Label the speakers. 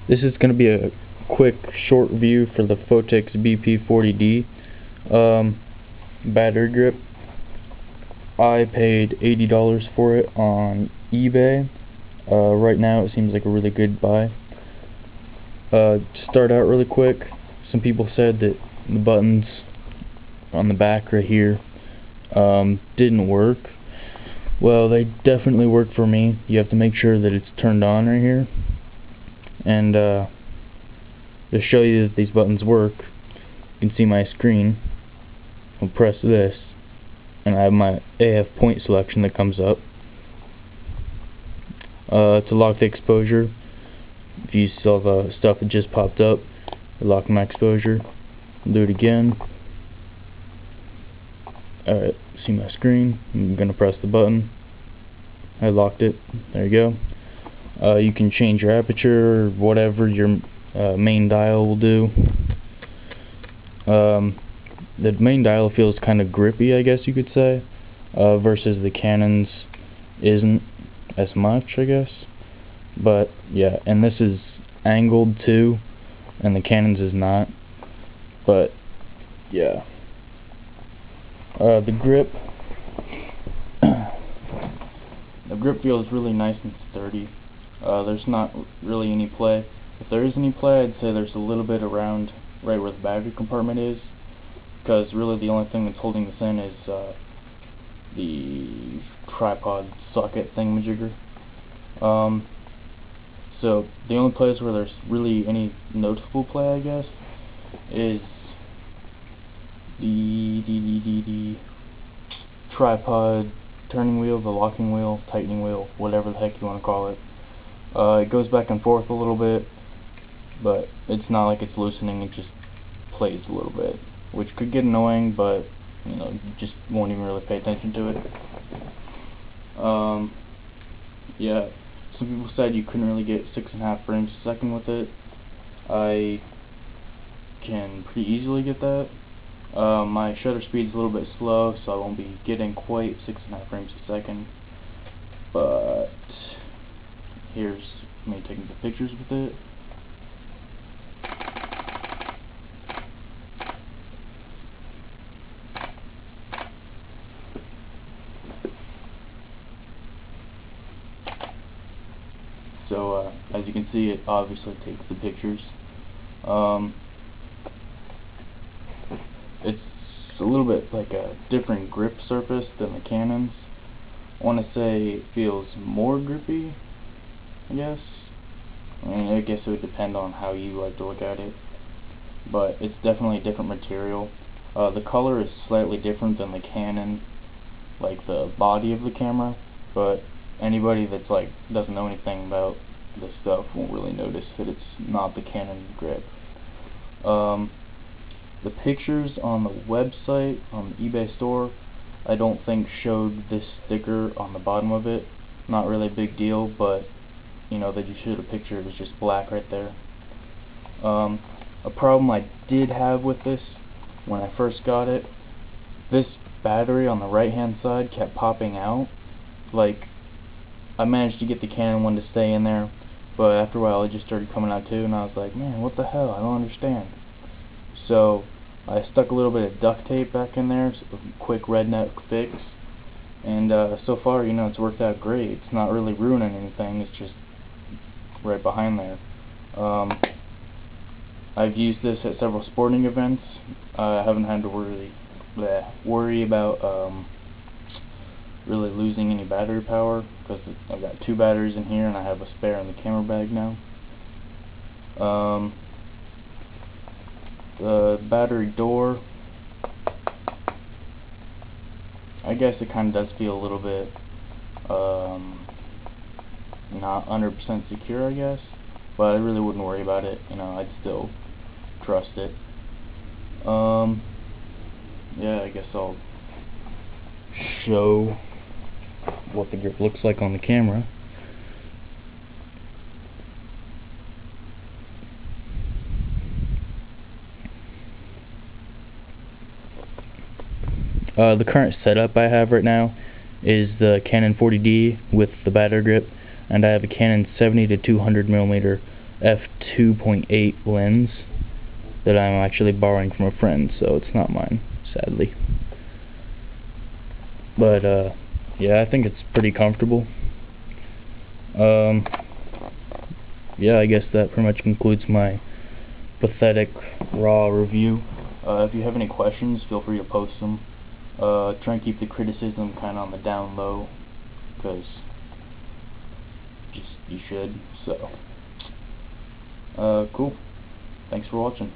Speaker 1: This is going to be a quick short view for the Phottix BP-40D battery grip. I paid $80 for it on eBay. Right now it seems like a really good buy. To start out really quick, some people said that the buttons on the back right here didn't work. Well, they definitely work for me. You have to make sure that it's turned on right here. And to show you that these buttons work, you can see my screen. I'll press this, and I have my AF point selection that comes up. To lock the exposure, if you saw the stuff that just popped up, lock my exposure. I'll do it again. Alright, see my screen. I'm going to press the button. I locked it. There you go. You can change your aperture or whatever your main dial will do. The main dial feels kind of grippy, I guess you could say, versus the Canon's isn't as much, I guess. But yeah, and this is angled too, and the Canon's is not. But yeah, the grip feels really nice and sturdy. There's not really any play. If there is any play, I'd say there's a little bit around right where the battery compartment is, because really the only thing that's holding this in is the tripod socket thingamajigger. So the only place where there's really any noticeable play, I guess, is the tripod turning wheel, the locking wheel, tightening wheel, whatever the heck you want to call it. It goes back and forth a little bit, but it's not like it's loosening, it just plays a little bit, which could get annoying, but you know, you just won't even really pay attention to it. Yeah, some people said you couldn't really get 6.5 frames a second with it. I can pretty easily get that. My shutter speed is a little bit slow, so I won't be getting quite 6.5 frames a second. But here's me taking some pictures with it. So as you can see, it obviously takes the pictures. It's a little bit like a different grip surface than the Canon's. I want to say it feels more grippy, I guess. I mean, I guess it would depend on how you like to look at it, but it's definitely a different material. The color is slightly different than the Canon, like the body of the camera, but anybody that's like doesn't know anything about this stuff won't really notice that it's not the Canon grip. The pictures on the website, on the eBay store, I don't think showed this sticker on the bottom of it. Not really a big deal, but you know, they just showed a picture. It was just black right there. A problem I did have with this when I first got it, this battery on the right hand side kept popping out. Like, I managed to get the Canon one to stay in there, but after a while it just started coming out too, and I was like, man, what the hell, I don't understand. So I stuck a little bit of duct tape back in there, so a quick redneck fix, and so far, you know, it's worked out great. It's not really ruining anything, it's just right behind there. I've used this at several sporting events. I haven't had to worry about really losing any battery power, because I've got 2 batteries in here and I have a spare in the camera bag now. The battery door, I guess it kind of does feel a little bit not 100% secure, I guess, but I really wouldn't worry about it. You know, I'd still trust it. Yeah, I guess I'll show what the grip looks like on the camera. The current setup I have right now is the Canon 40D with the battery grip, and I have a Canon 70 to 200 millimeter f2.8 lens that I'm actually borrowing from a friend, so it's not mine, sadly. But yeah, I think it's pretty comfortable. Yeah, I guess that pretty much concludes my pathetic RAW review. If you have any questions, feel free to post them. Try and keep the criticism kind of on the down low, because you should. So, cool. Thanks for watching.